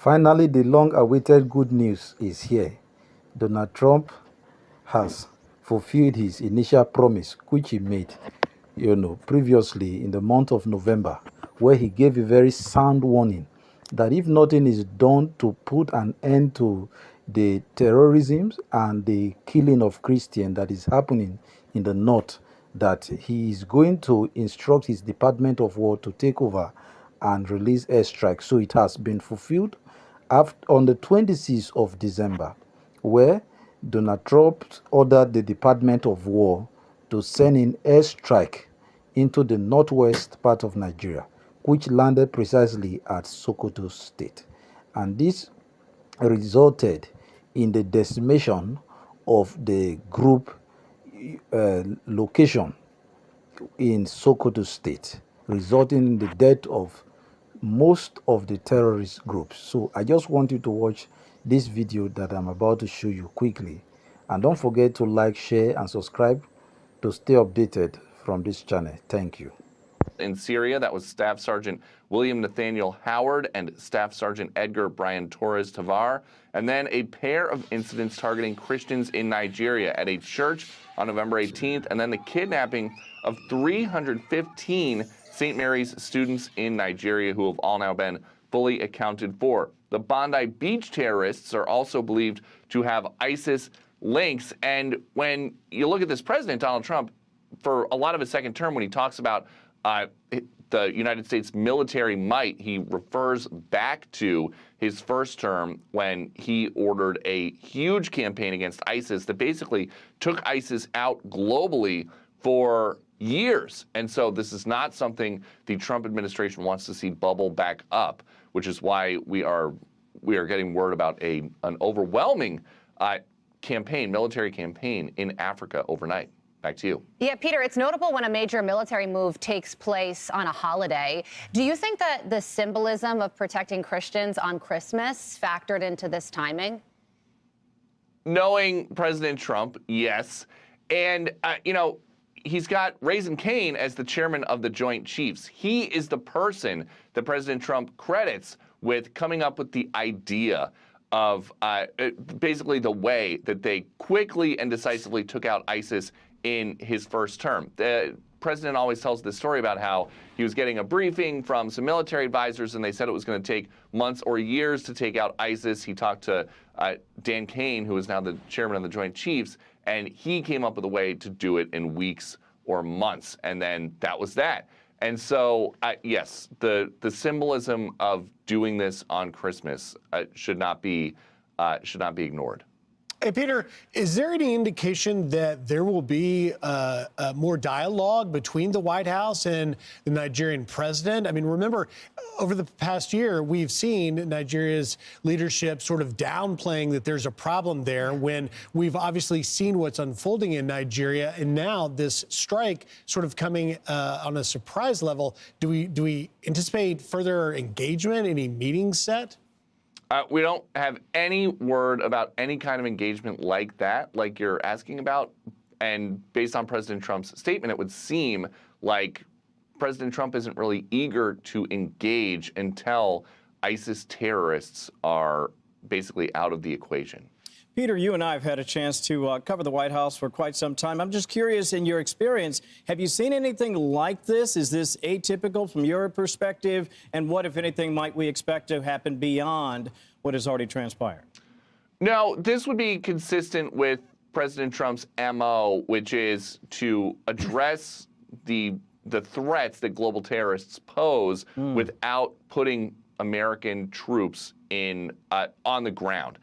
Finally, the long-awaited good news is here. Donald Trump has fulfilled his initial promise, which he made, previously in the month of November, where he gave a very sound warning that if nothing is done to put an end to the terrorism and the killing of Christians that is happening in the north, that he is going to instruct his Department of War to take over and release airstrikes. So it has been fulfilled on the 26th of December, where Donald Trump ordered the Department of War to send in airstrike into the northwest part of Nigeria, which landed precisely at Sokoto State. And this resulted in the decimation of the group location in Sokoto State, resulting in the death of most of the terrorist groups. So I just want you to watch this video that I'm about to show you quickly. And don't forget to like, share, and subscribe to stay updated from this channel. Thank you. In Syria, that was Staff Sergeant William Nathaniel Howard and Staff Sergeant Edgar Brian Torres Tavar. And then a pair of incidents targeting Christians in Nigeria at a church on November 18th, and then the kidnapping of 315 St. Mary's students in Nigeria who have all now been fully accounted for. The Bondi Beach terrorists are also believed to have ISIS links. And when you look at this president, Donald Trump, for a lot of his second term, when he talks about the United States military might, he refers back to his first term when he ordered a huge campaign against ISIS that basically took ISIS out globally for years. And so this is not something the Trump administration wants to see bubble back up, which is why we are getting word about an overwhelming campaign, military campaign in Africa overnight. Back to you. Yeah, Peter, it's notable when a major military move takes place on a holiday. Do you think that the symbolism of protecting Christians on Christmas factored into this timing? Knowing President Trump, yes. And, he's got Raising Cane as the chairman of the Joint Chiefs. He is the person that President Trump credits with coming up with the idea of basically the way that they quickly and decisively took out ISIS in his first term. The president always tells this story about how he was getting a briefing from some military advisors and they said it was going to take months or years to take out ISIS. He talked to Dan Kane, who is now the chairman of the Joint Chiefs, and he came up with a way to do it in weeks or months. And then that was that. And so, yes, the symbolism of doing this on Christmas should not be ignored. Hey, Peter, is there any indication that there will be more dialogue between the White House and the Nigerian president? I mean, remember, over the past year, we've seen Nigeria's leadership sort of downplaying that there's a problem there when we've obviously seen what's unfolding in Nigeria. And now this strike sort of coming on a surprise level. Do we anticipate further engagement, any meetings set? We don't have any word about any kind of engagement like that, like you're asking about. And based on President Trump's statement, it would seem like President Trump isn't really eager to engage until ISIS terrorists are basically out of the equation. Peter, you and I have had a chance to cover the White House for quite some time. I'm just curious, in your experience, have you seen anything like this? Is this atypical from your perspective? And what, if anything, might we expect to happen beyond what has already transpired? No, this would be consistent with President Trump's MO, which is to address the threats that global terrorists pose without putting American troops on the ground.